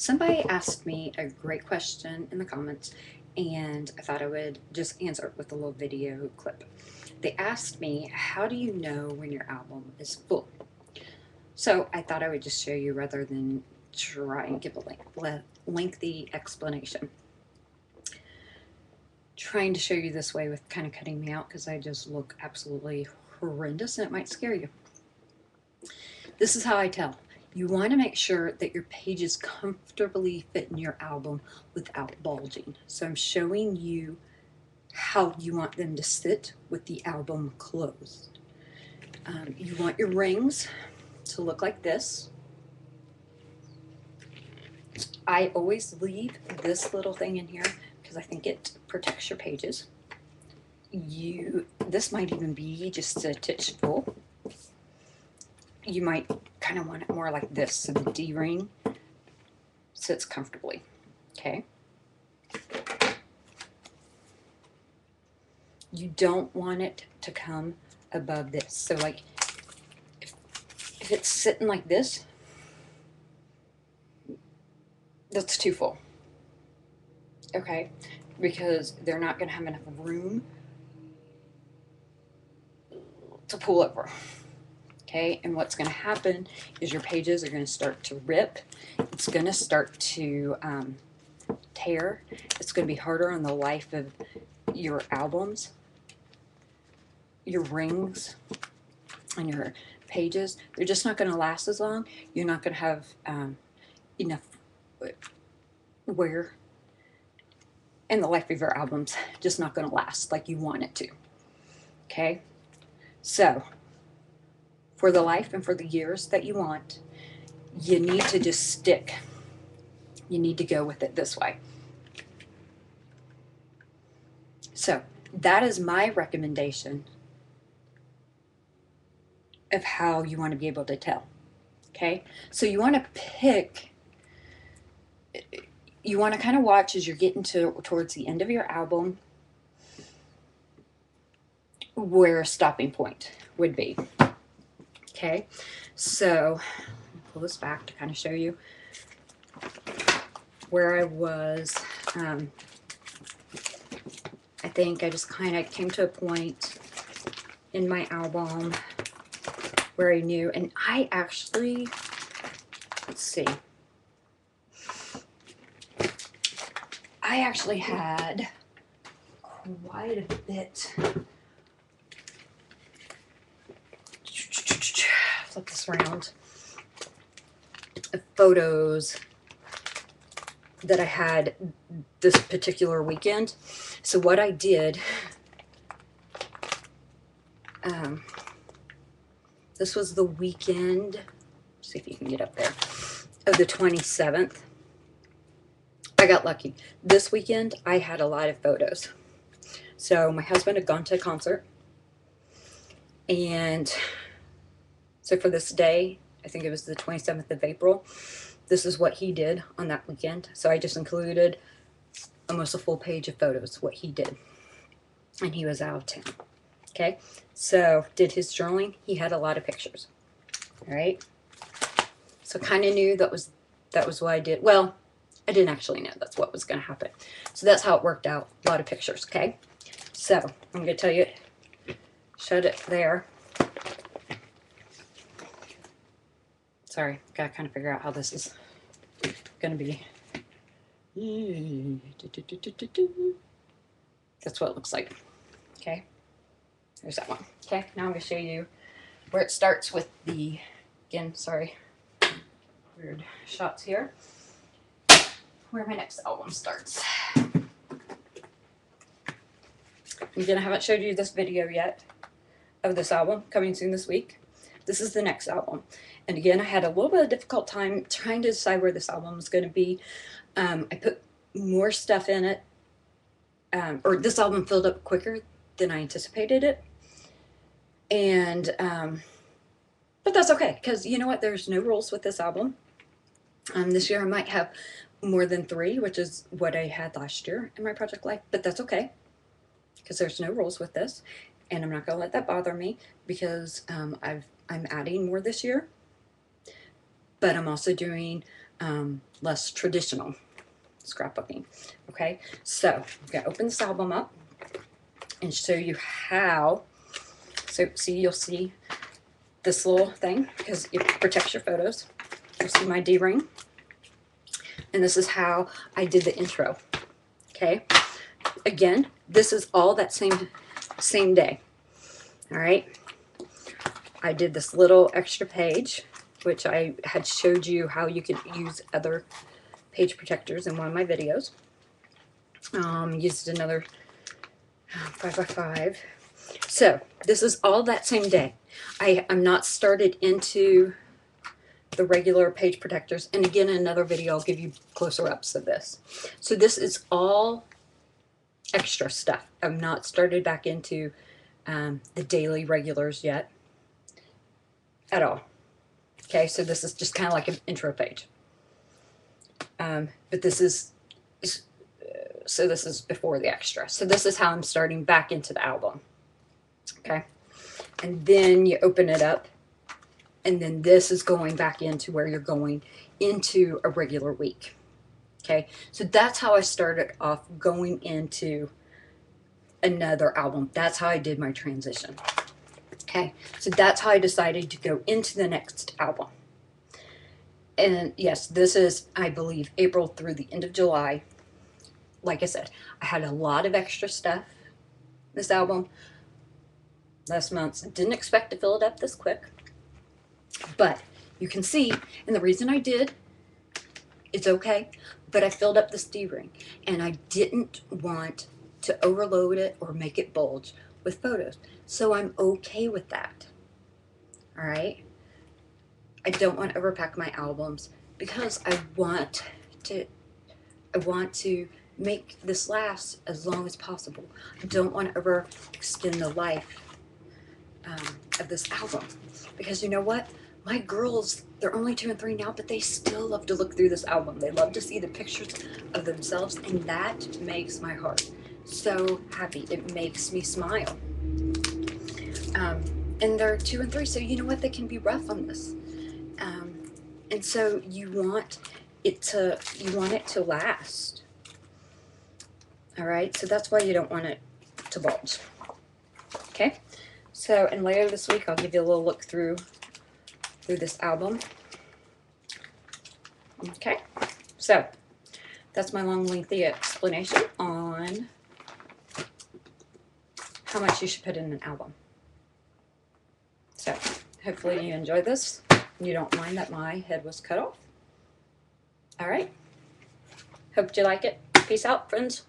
Somebody asked me a great question in the comments, and I thought I would just answer it with a little video clip. They asked me, how do you know when your album is full? So I thought I would just show you rather than try and give a lengthy explanation. Trying to show you this way with kind of cutting me out because I just look absolutely horrendous and it might scare you. This is how I tell. You want to make sure that your pages comfortably fit in your album without bulging. So I'm showing you how you want them to sit with the album closed. You want your rings to look like this. I always leave this little thing in here because I think it protects your pages. This might even be just a titch full. You might kind of want it more like this, so the D-ring sits comfortably, okay? You don't want it to come above this. So like, if it's sitting like this, that's too full, okay? Because they're not gonna have enough room to pull over. Okay, and what's going to happen is your pages are going to start to rip. It's going to start to tear. It's going to be harder on the life of your albums, your rings, and your pages. They're just not going to last as long. You're not going to have enough wear, and the life of your album's just not going to last like you want it to. Okay, so for the life and for the years that you want, you need to just stick. You need to go with it this way. So that is my recommendation of how you want to be able to tell. Okay, so you want to pick, you want to kind of watch as you're getting towards the end of your album where a stopping point would be. Okay, so pull this back to kind of show you where I was. I think I just kind of came to a point in my album where I knew, and I actually, let's see, I actually had quite a bit. Flip this around. Photos that I had this particular weekend. So what I did, this was the weekend, see if you can get up there, of the 27th. I got lucky. This weekend I had a lot of photos. So my husband had gone to a concert, and so for this day, I think it was the 27th of April, this is what he did on that weekend. So I just included almost a full page of photos, what he did. And he was out of town. Okay, so did his journaling. He had a lot of pictures. All right. So kind of knew that was what I did. Well, I didn't actually know that's what was going to happen. So that's how it worked out. A lot of pictures. Okay. So I'm going to tell you, shut it there. Sorry, gotta kind of figure out how this is gonna be. That's what it looks like. Okay, there's that one. Okay, now I'm gonna show you where it starts with the, again, sorry, weird shots here, where my next album starts. Again, I haven't showed you this video yet of this album, coming soon this week. This is the next album. And again, I had a little bit of difficult time trying to decide where this album was going to be. I put more stuff in it, or this album filled up quicker than I anticipated it. And, but that's okay, because you know what? There's no rules with this album. This year I might have more than 3, which is what I had last year in my project life, but that's okay, because there's no rules with this. And I'm not going to let that bother me, because I'm adding more this year. But I'm also doing less traditional scrapbooking. Okay, so I'm going to open this album up and show you how. So see, you'll see this little thing because it protects your photos. You'll see my D-ring. And this is how I did the intro. Okay, again, this is all that same day. All right, I did this little extra page, which I had showed you how you could use other page protectors in one of my videos. Used another 5x5. So this is all that same day. I'm not started into the regular page protectors, and again in another video I'll give you closer ups of this. So this is all extra stuff. I'm not started back into the daily regulars yet at all. Okay, so this is just kind of like an intro page. But this is so this is before the extra. So this is how I'm starting back into the album. Okay, and then you open it up, and then this is going back into where you're going into a regular week. Okay, so that's how I started off going into another album. That's how I did my transition. Okay, so that's how I decided to go into the next album. And yes, this is, I believe, April through the end of July. Like I said, I had a lot of extra stuff this album last month. I didn't expect to fill it up this quick. But you can see, and the reason I did, it's okay, but I filled up this D-ring. And I didn't want to overload it or make it bulge with photos. So I'm okay with that. All right? I don't want to overpack my albums because I want to make this last as long as possible. I don't want to overextend the life of this album, because you know what? My girls, they're only 2 and 3 now, but they still love to look through this album. They love to see the pictures of themselves, and that makes my heart so happy. It makes me smile. And they're 2 and 3, so you know what? They can be rough on this. And so you want it to last. All right, so that's why you don't want it to bulge. Okay, so and later this week I'll give you a little look through this album. Okay, so that's my long lengthy explanation on how much you should put in an album. So hopefully you enjoyed this. You don't mind that my head was cut off. All right, hope you like it. Peace out, friends.